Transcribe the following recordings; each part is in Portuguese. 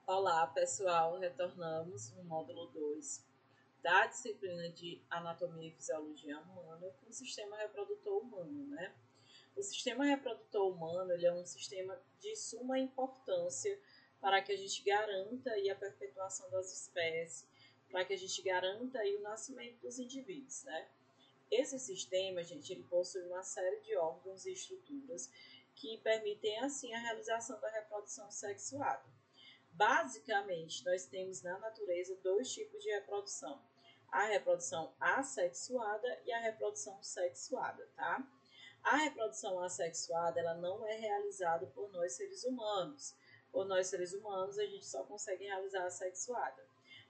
Olá, pessoal. Retornamos no módulo 2 da disciplina de Anatomia e Fisiologia Humana com o sistema reprodutor humano, né? O sistema reprodutor humano ele é um sistema de suma importância para que a gente garanta aí a perpetuação das espécies, para que a gente garanta aí o nascimento dos indivíduos, né? Esse sistema, gente, ele possui uma série de órgãos e estruturas que permitem, assim, a realização da reprodução sexuada. Basicamente, nós temos na natureza dois tipos de reprodução: a reprodução assexuada e a reprodução sexuada, tá? A reprodução assexuada, ela não é realizada por nós seres humanos. Por nós seres humanos, a gente só consegue realizar a sexuada,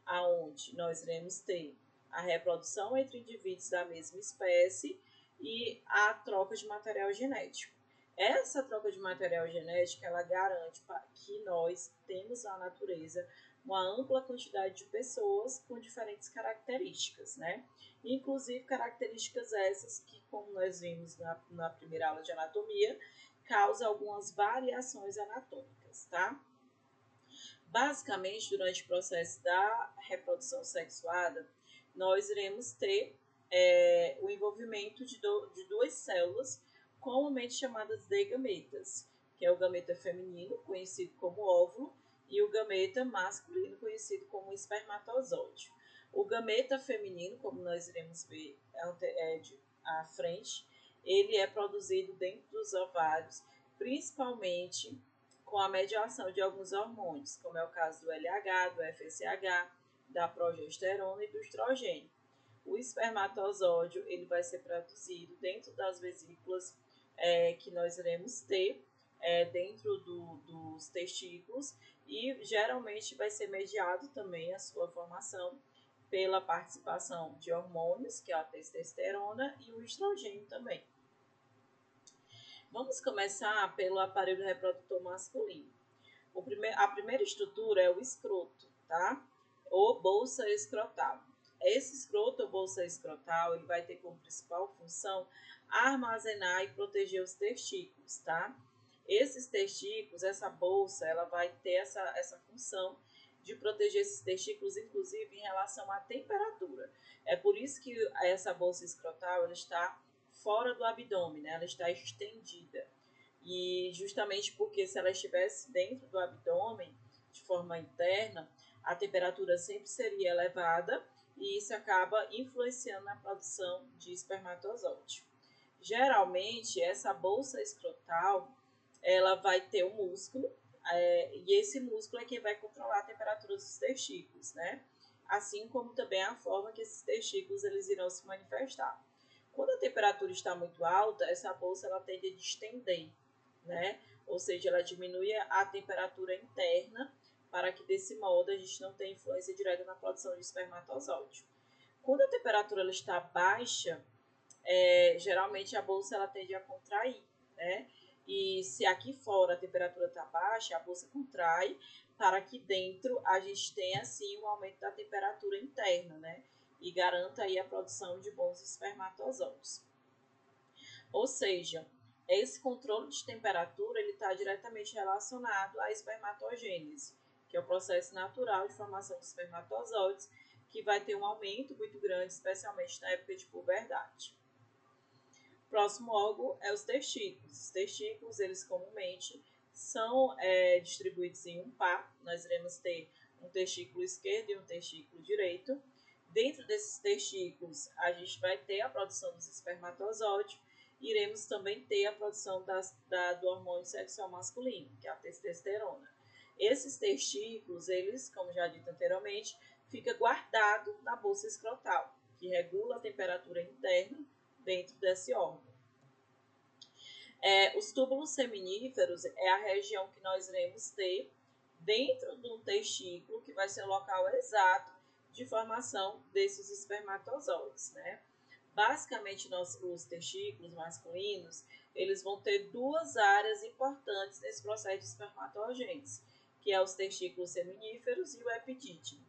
aonde nós iremos ter a reprodução entre indivíduos da mesma espécie e a troca de material genético. Essa troca de material genético, ela garante que nós temos na natureza uma ampla quantidade de pessoas com diferentes características, né? Inclusive características essas que, como nós vimos na primeira aula de anatomia, causam algumas variações anatômicas, tá? Basicamente, durante o processo da reprodução sexuada, nós iremos ter o envolvimento de duas células comumente chamadas de gametas, que é o gameta feminino, conhecido como óvulo, e o gameta masculino, conhecido como espermatozoide. O gameta feminino, como nós iremos ver à frente, ele é produzido dentro dos ovários, principalmente com a mediação de alguns hormônios, como é o caso do LH, do FSH, da progesterona e do estrogênio. O espermatozoide ele vai ser produzido dentro das vesículas que nós iremos ter dentro dos testículos e geralmente vai ser mediado também a sua formação pela participação de hormônios, que é a testosterona e o estrogênio também. Vamos começar pelo aparelho reprodutor masculino. A primeira estrutura é o escroto, tá? Ou bolsa escrotal. Esse escroto ou bolsa escrotal, ele vai ter como principal função armazenar e proteger os testículos, tá? Esses testículos, essa bolsa, ela vai ter essa função de proteger esses testículos, inclusive em relação à temperatura. É por isso que essa bolsa escrotal ela está fora do abdômen, né? Ela está estendida. E justamente porque se ela estivesse dentro do abdômen, de forma interna, a temperatura sempre seria elevada e isso acaba influenciando na produção de espermatozoide. Geralmente, essa bolsa escrotal, ela vai ter um músculo, e esse músculo é quem vai controlar a temperatura dos testículos, né? Assim como também a forma que esses testículos eles irão se manifestar. Quando a temperatura está muito alta, essa bolsa ela tende a distender, né? Ou seja, ela diminui a temperatura interna para que desse modo a gente não tenha influência direta na produção de espermatozoide. Quando a temperatura ela está baixa, geralmente a bolsa ela tende a contrair, né? E se aqui fora a temperatura está baixa, a bolsa contrai para que dentro a gente tenha assim um aumento da temperatura interna, né? E garanta aí a produção de bons espermatozoides. Ou seja, esse controle de temperatura ele está diretamente relacionado à espermatogênese, que é o processo natural de formação de espermatozoides, que vai ter um aumento muito grande, especialmente na época de puberdade. O próximo órgão é os testículos. Os testículos, eles comumente são distribuídos em um par. Nós iremos ter um testículo esquerdo e um testículo direito. Dentro desses testículos, a gente vai ter a produção dos espermatozoides. Iremos também ter a produção do hormônio sexual masculino, que é a testosterona. Esses testículos, eles, como já dito anteriormente, fica guardado na bolsa escrotal, que regula a temperatura interna dentro desse órgão. Os túbulos seminíferos é a região que nós iremos ter dentro do testículo, que vai ser o local exato de formação desses espermatozoides, né? Basicamente, os testículos masculinos, eles vão ter duas áreas importantes nesse processo de espermatogênese, que é os testículos seminíferos e o epidídimo.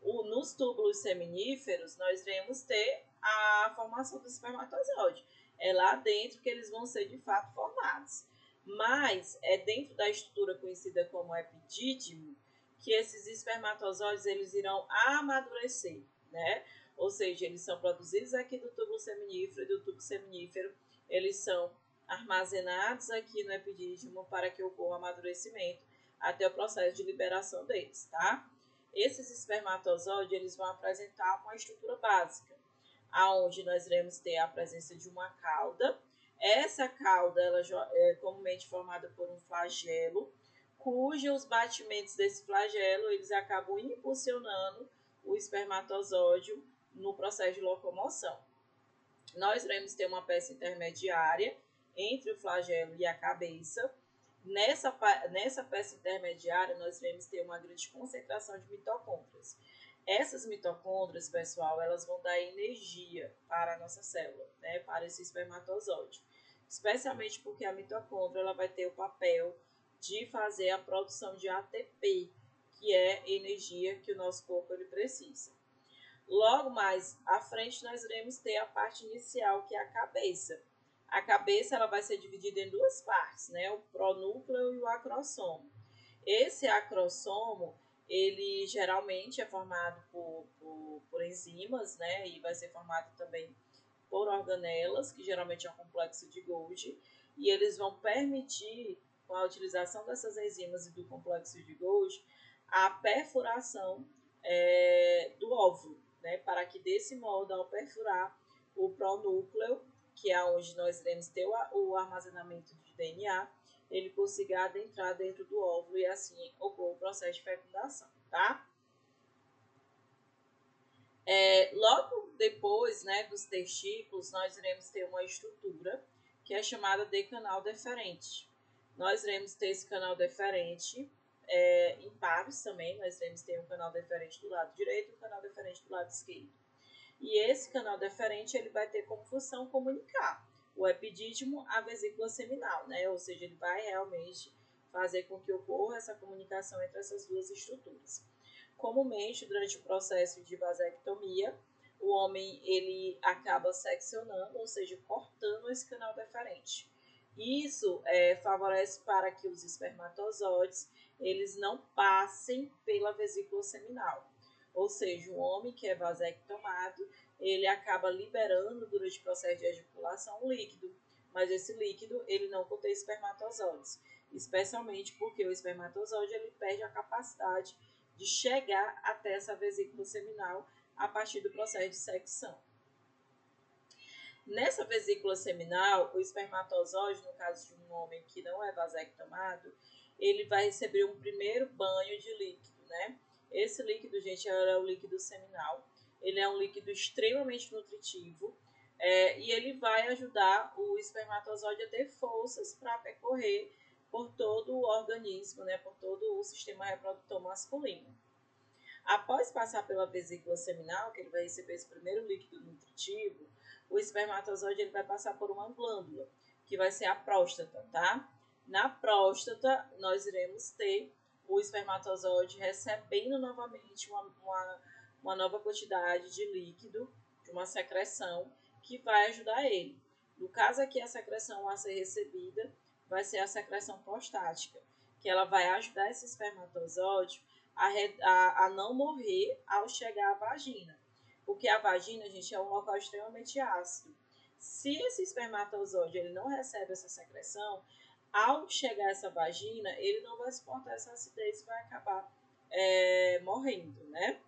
Nos túbulos seminíferos, nós iremos ter a formação do espermatozoide. É lá dentro que eles vão ser de fato formados. Mas é dentro da estrutura conhecida como epidídimo que esses espermatozoides eles irão amadurecer, né? Ou seja, eles são produzidos aqui do túbulo seminífero e do tubo seminífero eles são armazenados aqui no epidídimo para que ocorra o amadurecimento até o processo de liberação deles, tá? Esses espermatozoides eles vão apresentar uma estrutura básica, aonde nós iremos ter a presença de uma cauda. Essa cauda ela é comumente formada por um flagelo, cujos batimentos desse flagelo eles acabam impulsionando o espermatozoide no processo de locomoção. Nós iremos ter uma peça intermediária entre o flagelo e a cabeça. Nessa peça intermediária, nós iremos ter uma grande concentração de mitocôndrias. Essas mitocôndrias, pessoal, elas vão dar energia para a nossa célula, né, para esse espermatozoide. Especialmente porque a mitocôndria ela vai ter o papel de fazer a produção de ATP, que é energia que o nosso corpo ele precisa. Logo mais à frente, nós iremos ter a parte inicial, que é a cabeça. A cabeça ela vai ser dividida em duas partes, né? O pronúcleo e o acrossomo. Esse acrossomo, ele geralmente é formado por enzimas, né? E vai ser formado também por organelas, que geralmente é um complexo de Golgi. E eles vão permitir, com a utilização dessas enzimas e do complexo de Golgi, a perfuração do óvulo, né? Para que desse modo, ao perfurar o pronúcleo, que é onde nós iremos ter o armazenamento de DNA, ele consiga adentrar dentro do óvulo e assim ocorra o processo de fecundação, tá? Logo depois, né, dos testículos, nós iremos ter uma estrutura que é chamada de canal deferente. Nós iremos ter esse canal deferente em pares também, nós iremos ter um canal deferente do lado direito e um canal deferente do lado esquerdo. E esse canal deferente ele vai ter como função comunicar o epidídimo à vesícula seminal, né? Ou seja, ele vai realmente fazer com que ocorra essa comunicação entre essas duas estruturas. Comumente, durante o processo de vasectomia, o homem ele acaba seccionando, ou seja, cortando esse canal deferente. Isso favorece para que os espermatozoides eles não passem pela vesícula seminal. Ou seja, o homem que é vasectomado, ele acaba liberando durante o processo de ejaculação um líquido, mas esse líquido ele não contém espermatozoides, especialmente porque o espermatozoide ele perde a capacidade de chegar até essa vesícula seminal a partir do processo de secção. Nessa vesícula seminal, o espermatozoide, no caso de um homem que não é vasectomado, ele vai receber um primeiro banho de líquido, né? Esse líquido, gente, é o líquido seminal. Ele é um líquido extremamente nutritivo e ele vai ajudar o espermatozoide a ter forças para percorrer por todo o organismo, né? Por todo o sistema reprodutor masculino. Após passar pela vesícula seminal, que ele vai receber esse primeiro líquido nutritivo, o espermatozoide ele vai passar por uma glândula, que vai ser a próstata, tá? Na próstata, nós iremos ter o espermatozoide recebendo novamente uma nova quantidade de líquido, de uma secreção, que vai ajudar ele. No caso aqui, a secreção a ser recebida vai ser a secreção prostática, que ela vai ajudar esse espermatozoide a não morrer ao chegar à vagina. Porque a vagina, gente, é um local extremamente ácido. Se esse espermatozoide ele não recebe essa secreção, ao chegar a essa vagina, ele não vai suportar essa acidez e vai acabar morrendo, né?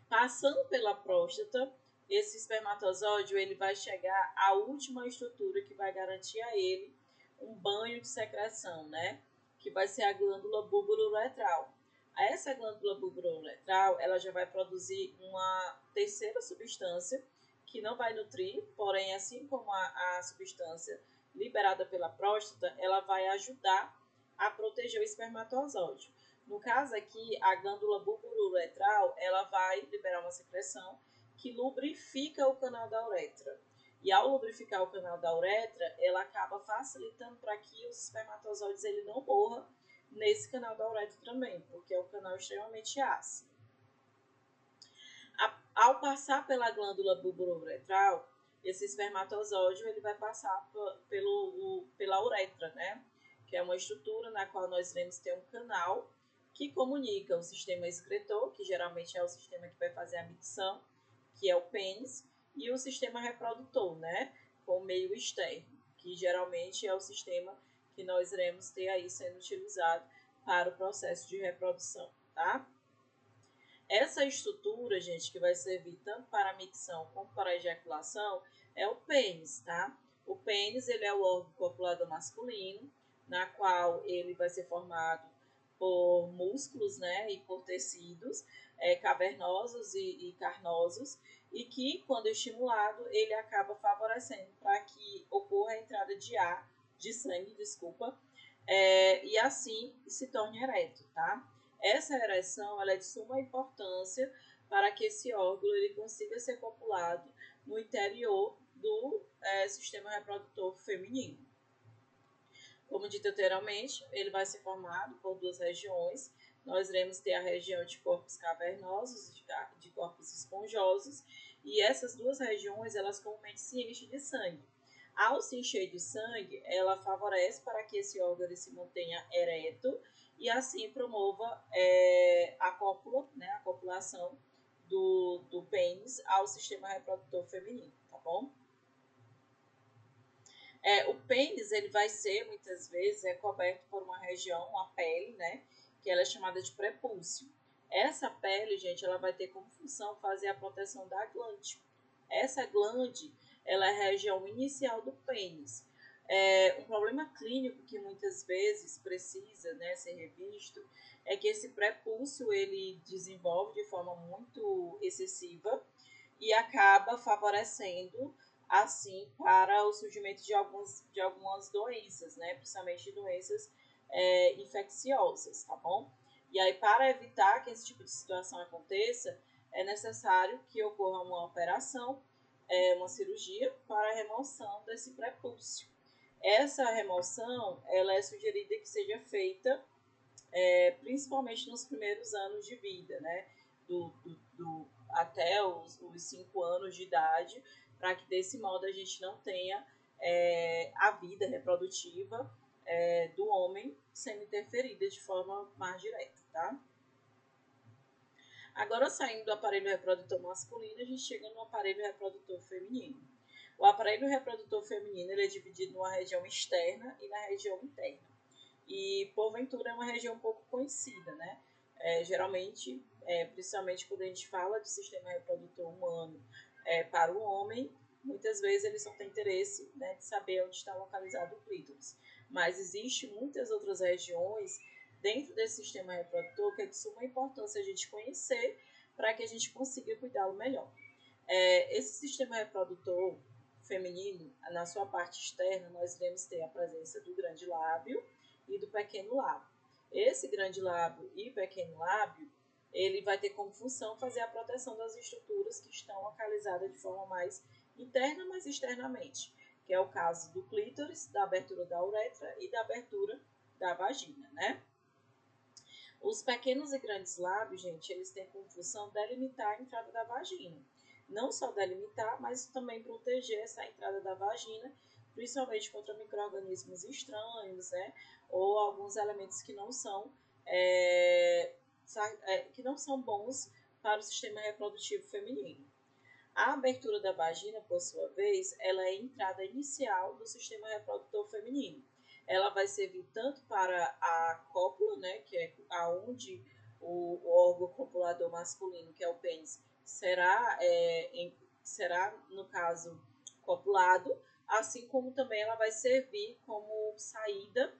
Passando pela próstata, esse espermatozoide ele vai chegar à última estrutura que vai garantir a ele um banho de secreção, né? Que vai ser a glândula bulbouretral. Essa glândula bulbouretral, ela já vai produzir uma terceira substância que não vai nutrir, porém, assim como a substância liberada pela próstata, ela vai ajudar a proteger o espermatozoide. No caso aqui, a glândula bulbouretral, ela vai liberar uma secreção que lubrifica o canal da uretra. E ao lubrificar o canal da uretra, ela acaba facilitando para que os espermatozoides ele não morram nesse canal da uretra também, porque é um canal extremamente ácido. Ao passar pela glândula bulbouretral, esse espermatozoide ele vai passar pela uretra, né? Que é uma estrutura na qual nós iremos ter um canal que comunica o sistema excretor, que geralmente é o sistema que vai fazer a micção, que é o pênis, e o sistema reprodutor, né, com o meio externo, que geralmente é o sistema que nós iremos ter aí sendo utilizado para o processo de reprodução, tá? Essa estrutura, gente, que vai servir tanto para a micção como para a ejaculação, é o pênis, tá? O pênis, ele é o órgão copulador masculino, na qual ele vai ser formado por músculos, né, e por tecidos cavernosos e carnosos, e que, quando estimulado, ele acaba favorecendo para que ocorra a entrada de sangue, desculpa, e assim se torne ereto, tá? Essa ereção ela é de suma importância para que esse órgão ele consiga ser copulado no interior do sistema reprodutor feminino. Como dito anteriormente, ele vai ser formado por duas regiões. Nós iremos ter a região de corpos cavernosos, de corpos esponjosos, e essas duas regiões elas comumente se enchem de sangue. Ao se encher de sangue, ela favorece para que esse órgão se mantenha ereto e assim promova a cópula, né, a copulação do pênis ao sistema reprodutor feminino, tá bom? O pênis ele vai ser muitas vezes coberto por uma região, uma pele, né, que ela é chamada de prepúcio. Essa pele, gente, ela vai ter como função fazer a proteção da glande. Essa glande, ela é a região inicial do pênis. Um problema clínico que muitas vezes precisa, né, ser revisto é que esse prepúcio ele desenvolve de forma muito excessiva e acaba favorecendo assim para o surgimento de algumas doenças, né, principalmente doenças infecciosas, tá bom? E aí, para evitar que esse tipo de situação aconteça, é necessário que ocorra uma operação, uma cirurgia para a remoção desse prepúcio. Essa remoção, ela é sugerida que seja feita principalmente nos primeiros anos de vida, né? Até os 5 anos de idade, para que desse modo a gente não tenha a vida reprodutiva do homem sendo interferida de forma mais direta, tá? Agora, saindo do aparelho reprodutor masculino, a gente chega no aparelho reprodutor feminino. O aparelho reprodutor feminino ele é dividido numa região externa e na região interna. E, porventura, é uma região um pouco conhecida, né? Geralmente, principalmente quando a gente fala de sistema reprodutor humano para o homem, muitas vezes ele só tem interesse, né, de saber onde está localizado o clítoris. Mas existem muitas outras regiões dentro desse sistema reprodutor que é de suma importância a gente conhecer para que a gente consiga cuidá-lo melhor. Esse sistema reprodutor feminino, na sua parte externa, nós iremos ter a presença do grande lábio e do pequeno lábio. Esse grande lábio e pequeno lábio, ele vai ter como função fazer a proteção das estruturas que estão localizadas de forma mais interna, mas externamente, que é o caso do clítoris, da abertura da uretra e da abertura da vagina, né? Os pequenos e grandes lábios, gente, eles têm como função delimitar a entrada da vagina. Não só delimitar, mas também proteger essa entrada da vagina, principalmente contra micro-organismos estranhos, né? Ou alguns elementos que não são bons para o sistema reprodutivo feminino. A abertura da vagina, por sua vez, ela é a entrada inicial do sistema reprodutor feminino. Ela vai servir tanto para a cópula, né, que é aonde o órgão copulador masculino, que é o pênis, será, no caso, copulado, assim como também ela vai servir como saída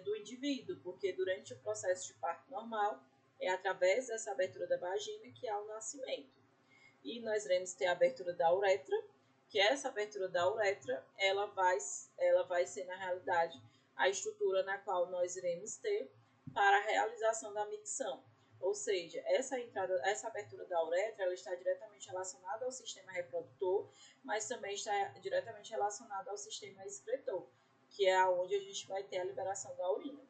do indivíduo, porque durante o processo de parto normal, é através dessa abertura da vagina que há o nascimento. E nós iremos ter a abertura da uretra, que essa abertura da uretra, ela vai ser, na realidade, a estrutura na qual nós iremos ter para a realização da micção. Ou seja, essa abertura da uretra, ela está diretamente relacionada ao sistema reprodutor, mas também está diretamente relacionada ao sistema excretor, que é onde a gente vai ter a liberação da urina.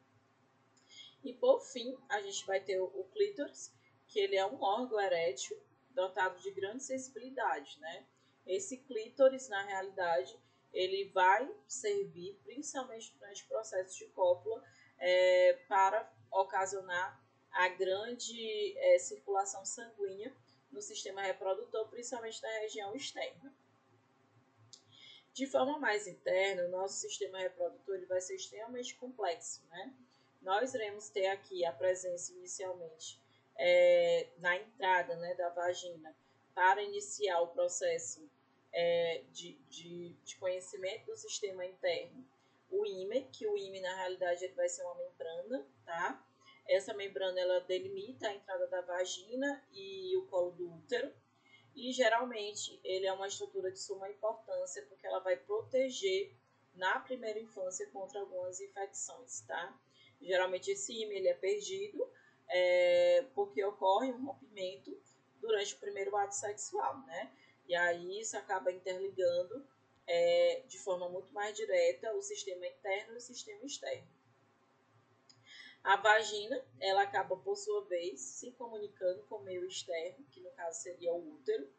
E, por fim, a gente vai ter o clítoris, que ele é um órgão erétil, dotado de grande sensibilidade, né? Esse clítoris, na realidade, ele vai servir, principalmente durante o processo de cópula, para ocasionar a grande circulação sanguínea no sistema reprodutor, principalmente na região externa. De forma mais interna, o nosso sistema reprodutor ele vai ser extremamente complexo, né? Nós iremos ter aqui a presença inicialmente na entrada, né, da vagina para iniciar o processo de conhecimento do sistema interno. O ímen, que o ímen na realidade ele vai ser uma membrana, tá? Essa membrana ela delimita a entrada da vagina e o colo do útero. E geralmente ele é uma estrutura de suma importância porque ela vai proteger na primeira infância contra algumas infecções, tá? Geralmente esse ímen ele é perdido porque ocorre um rompimento durante o primeiro ato sexual, né? E aí isso acaba interligando de forma muito mais direta o sistema interno e o sistema externo. A vagina, ela acaba, por sua vez, se comunicando com o meio externo, que no caso seria o útero,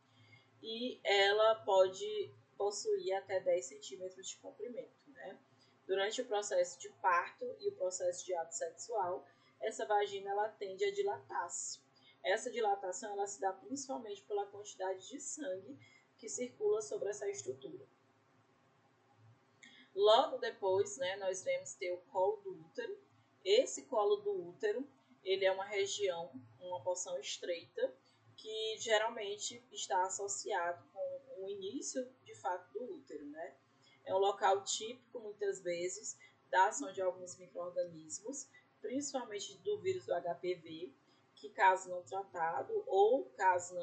e ela pode possuir até 10 centímetros de comprimento, né? Durante o processo de parto e o processo de ato sexual, essa vagina ela tende a dilatar-se. Essa dilatação ela se dá principalmente pela quantidade de sangue que circula sobre essa estrutura. Logo depois, né, nós iremos ter o colo do útero. Esse colo do útero, ele é uma região, uma porção estreita, que geralmente está associado com o início, de fato, do útero, né? É um local típico, muitas vezes, da ação de alguns micro-organismos, principalmente do vírus do HPV, que caso não tratado ou caso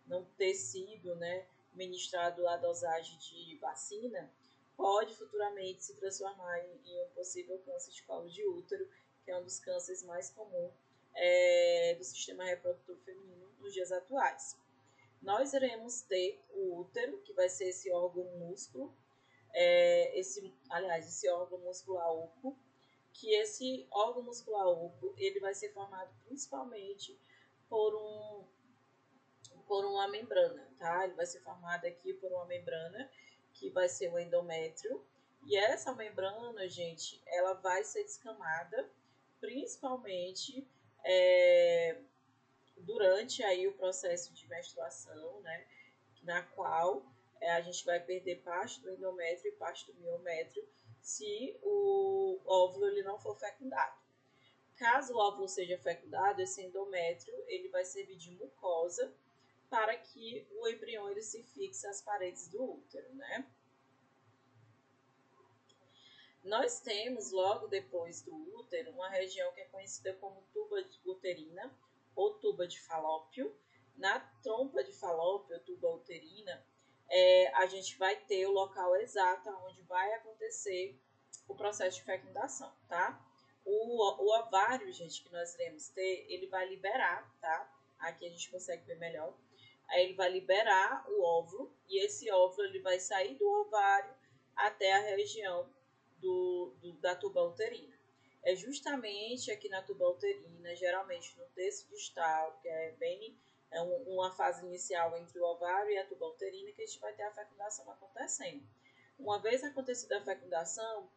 não ter sido, né, ministrado a dosagem de vacina, pode futuramente se transformar em um possível câncer de colo de útero, que é um dos cânceres mais comuns do sistema reprodutor feminino nos dias atuais. Nós iremos ter o útero, que vai ser esse órgão músculo, esse órgão muscular oco, que esse órgão muscular oco, ele vai ser formado principalmente por uma membrana, tá? Ele vai ser formado aqui por uma membrana, que vai ser o endométrio, e essa membrana, gente, ela vai ser descamada, principalmente durante aí o processo de menstruação, né, na qual a gente vai perder parte do endométrio e parte do miométrio se o óvulo ele não for fecundado. Caso o óvulo seja fecundado, esse endométrio ele vai servir de mucosa para que o embrião ele se fixe às paredes do útero, né? Nós temos, logo depois do útero, uma região que é conhecida como tuba uterina ou tuba de Falópio. Na trompa de Falópio, tuba uterina, a gente vai ter o local exato onde vai acontecer o processo de fecundação, tá? O ovário, gente, que nós iremos ter, ele vai liberar, tá? Aqui a gente consegue ver melhor. Aí ele vai liberar o óvulo e esse óvulo ele vai sair do ovário até a região da tuba uterina. É justamente aqui na tuba uterina, geralmente no terço distal, que uma fase inicial entre o ovário e a tuba uterina, que a gente vai ter a fecundação acontecendo. Uma vez acontecida a fecundação,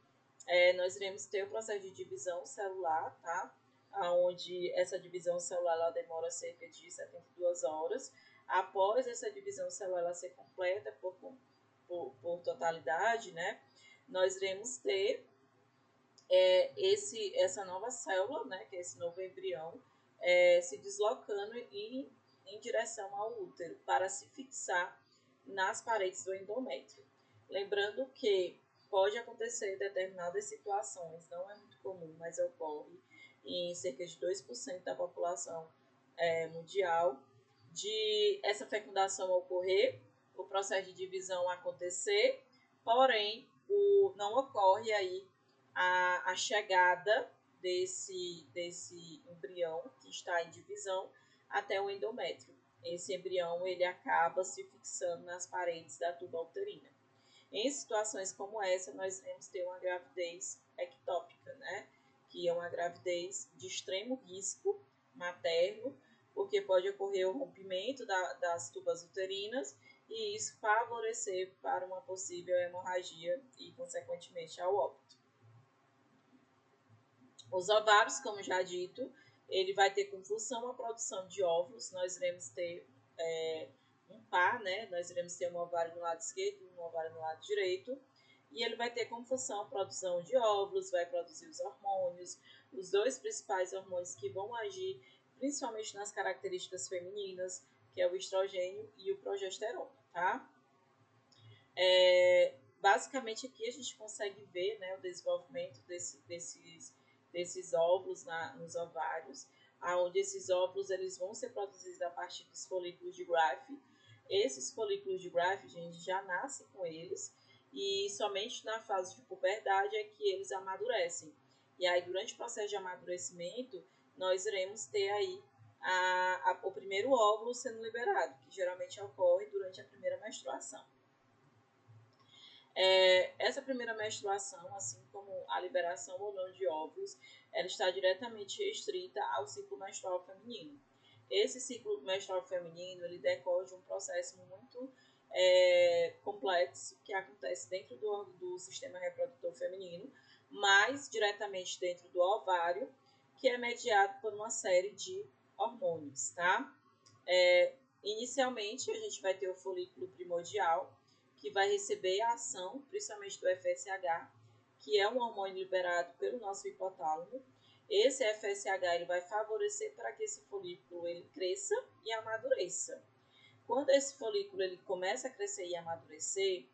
nós iremos ter o processo de divisão celular, tá? Onde essa divisão celular ela demora cerca de 72 horas. Após essa divisão celular ela ser completa por totalidade, né? Nós iremos ter essa nova célula, né, que é esse novo embrião, se deslocando em direção ao útero para se fixar nas paredes do endométrio. Lembrando que pode acontecer em determinadas situações, não é muito comum, mas ocorre em cerca de 2% da população mundial, de essa fecundação ocorrer, o processo de divisão acontecer, porém não ocorre aí a chegada desse embrião que está em divisão até o endométrio. Esse embrião ele acaba se fixando nas paredes da tuba uterina. Em situações como essa, nós iremos ter uma gravidez ectópica, né? Que é uma gravidez de extremo risco materno, porque pode ocorrer o rompimento das tubas uterinas e isso favorecer para uma possível hemorragia e, consequentemente, ao óbito. Os ovários, como já dito, ele vai ter como função a produção de óvulos. Nós iremos ter um par, né? Nós iremos ter um ovário no lado esquerdo e um ovário no lado direito. E ele vai ter como função a produção de óvulos, vai produzir os hormônios, os dois principais hormônios que vão agir principalmente nas características femininas, que é o estrogênio e o progesterona, tá? Basicamente aqui a gente consegue ver, né, o desenvolvimento desses óvulos nos ovários, onde esses óvulos eles vão ser produzidos a partir dos folículos de Graff. Esses folículos de Graff a gente já nasce com eles e somente na fase de puberdade é que eles amadurecem. E aí durante o processo de amadurecimento nós iremos ter aí o primeiro óvulo sendo liberado, que geralmente ocorre durante a primeira menstruação. Essa primeira menstruação, assim como a liberação ou não de óvulos, ela está diretamente restrita ao ciclo menstrual feminino. Esse ciclo menstrual feminino ele decorre de um processo muito complexo que acontece dentro do sistema reprodutor feminino, mais diretamente dentro do ovário, que é mediado por uma série de hormônios, tá? Inicialmente, a gente vai ter o folículo primordial, que vai receber a ação, principalmente do FSH, que é um hormônio liberado pelo nosso hipotálamo. Esse FSH ele vai favorecer para que esse folículo ele cresça e amadureça. Quando esse folículo ele começa a crescer e amadurecer,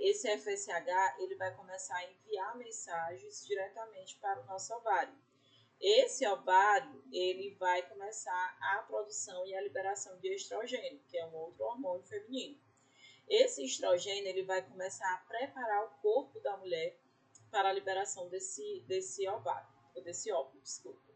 esse FSH ele vai começar a enviar mensagens diretamente para o nosso ovário. Esse ovário ele vai começar a produção e a liberação de estrogênio, que é um outro hormônio feminino. Esse estrogênio ele vai começar a preparar o corpo da mulher para a liberação desse óvulo, desculpa.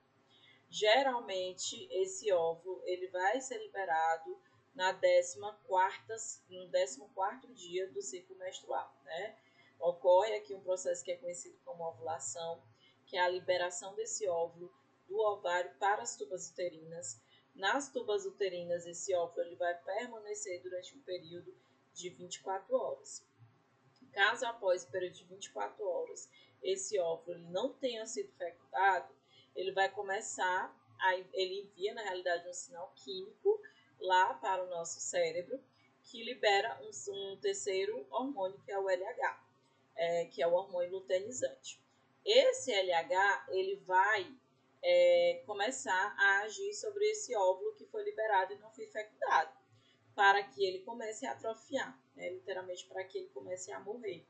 Geralmente, esse óvulo ele vai ser liberado no 14º dia do ciclo menstrual, né? Ocorre aqui um processo que é conhecido como ovulação, que é a liberação desse óvulo do ovário para as tubas uterinas. Nas tubas uterinas, esse óvulo ele vai permanecer durante um período de 24 horas. Caso após o período de 24 horas esse óvulo não tenha sido fecundado, ele vai começar, ele envia na realidade um sinal químico lá para o nosso cérebro, que libera um terceiro hormônio, que é o LH, que é o hormônio luteinizante. Esse LH ele vai começar a agir sobre esse óvulo que foi liberado e não foi fecundado, para que ele comece a atrofiar, né? Literalmente para que ele comece a morrer.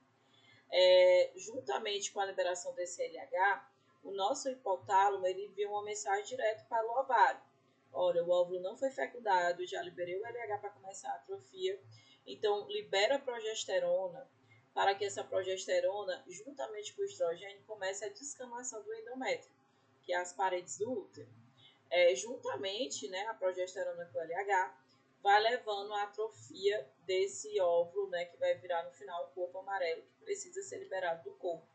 Juntamente com a liberação desse LH, o nosso hipotálamo ele envia uma mensagem direto para o ovário. Olha, o óvulo não foi fecundado, já liberei o LH para começar a atrofia, então libera a progesterona para que essa progesterona, juntamente com o estrogênio, comece a descamação do endométrio, que é as paredes do útero. Juntamente, né, a progesterona com o LH, vai levando a atrofia desse óvulo, né, que vai virar no final o corpo amarelo, que precisa ser liberado do corpo.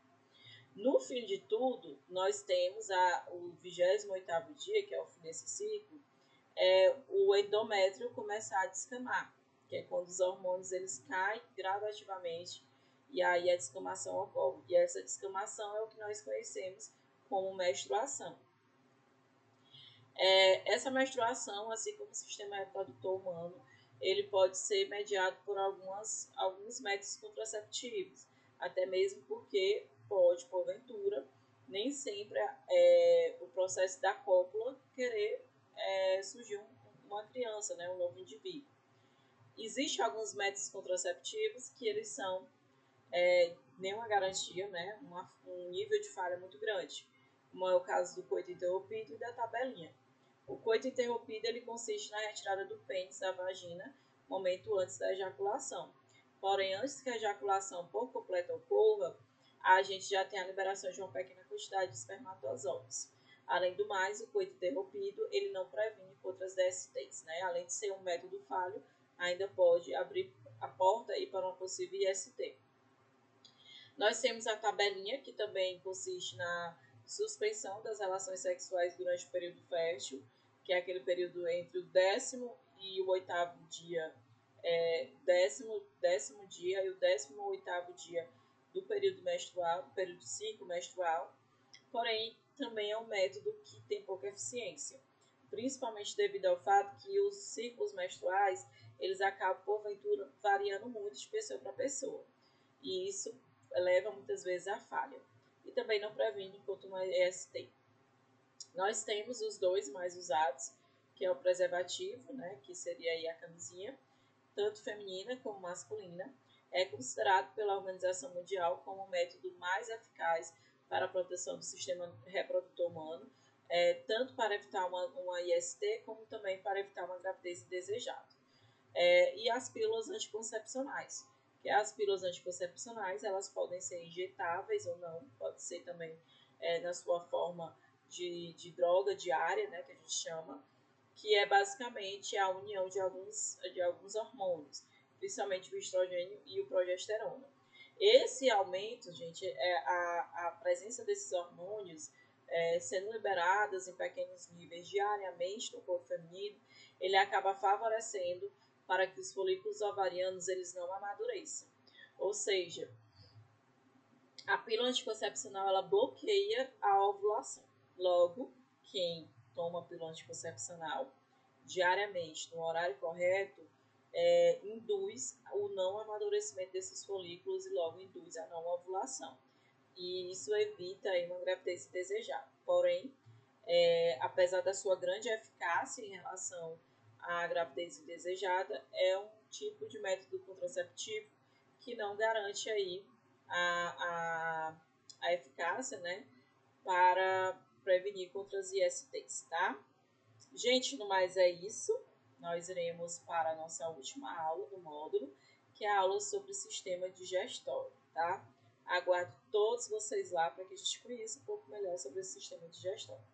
No fim de tudo, nós temos o 28º dia, que é o fim desse ciclo, o endométrio começar a descamar, que é quando os hormônios eles caem gradativamente e aí a descamação ocorre. E essa descamação é o que nós conhecemos como menstruação. Essa menstruação, assim como o sistema reprodutor humano, ele pode ser mediado por alguns métodos contraceptivos, até mesmo porque pode, porventura, nem sempre o processo da cópula querer surgir uma criança, né, um novo indivíduo. Existem alguns métodos contraceptivos que eles são nenhuma garantia, né, um nível de falha muito grande, como é o caso do coito interrompido e da tabelinha. O coito interrompido ele consiste na retirada do pênis da vagina momento antes da ejaculação. Porém, antes que a ejaculação por completo ocorra, a gente já tem a liberação de uma pequena quantidade de espermatozoides. Além do mais, o coito interrompido ele não previne outras DSTs, né? Além de ser um método falho, ainda pode abrir a porta aí para uma possível IST. Nós temos a tabelinha, que também consiste na suspensão das relações sexuais durante o período fértil, que é aquele período entre o 10º e o 8º dia, décimo dia e o 18º dia do período menstrual, do período ciclo menstrual. Porém, também é um método que tem pouca eficiência, principalmente devido ao fato que os ciclos menstruais, eles acabam, porventura, variando muito de pessoa para pessoa. E isso leva muitas vezes à falha. E também não previne contra uma EST. Nós temos os dois mais usados, que é o preservativo, né, que seria aí a camisinha, tanto feminina como masculina. É considerado pela Organização Mundial como o método mais eficaz para a proteção do sistema reprodutor humano, tanto para evitar uma IST, como também para evitar uma gravidez indesejada. E as pílulas anticoncepcionais, que as pílulas anticoncepcionais, elas podem ser injetáveis ou não, pode ser também na sua forma de droga diária, né, que a gente chama, que é basicamente a união de alguns hormônios, principalmente o estrogênio e o progesterona. Esse aumento, gente, a presença desses hormônios sendo liberadas em pequenos níveis diariamente no corpo feminino, ele acaba favorecendo para que os folículos ovarianos eles não amadureçam. Ou seja, a pílula anticoncepcional ela bloqueia a ovulação. Logo, quem toma a pílula anticoncepcional diariamente, no horário correto, induz o não amadurecimento desses folículos e logo induz a não ovulação. E isso evita aí uma gravidez indesejada. Porém, apesar da sua grande eficácia em relação à gravidez indesejada, é um tipo de método contraceptivo que não garante aí a eficácia, né, para prevenir contra as ISTs, tá? Gente, no mais é isso. Nós iremos para a nossa última aula do módulo, que é a aula sobre o sistema digestório, tá? Aguardo todos vocês lá para que a gente conheça um pouco melhor sobre o sistema digestório.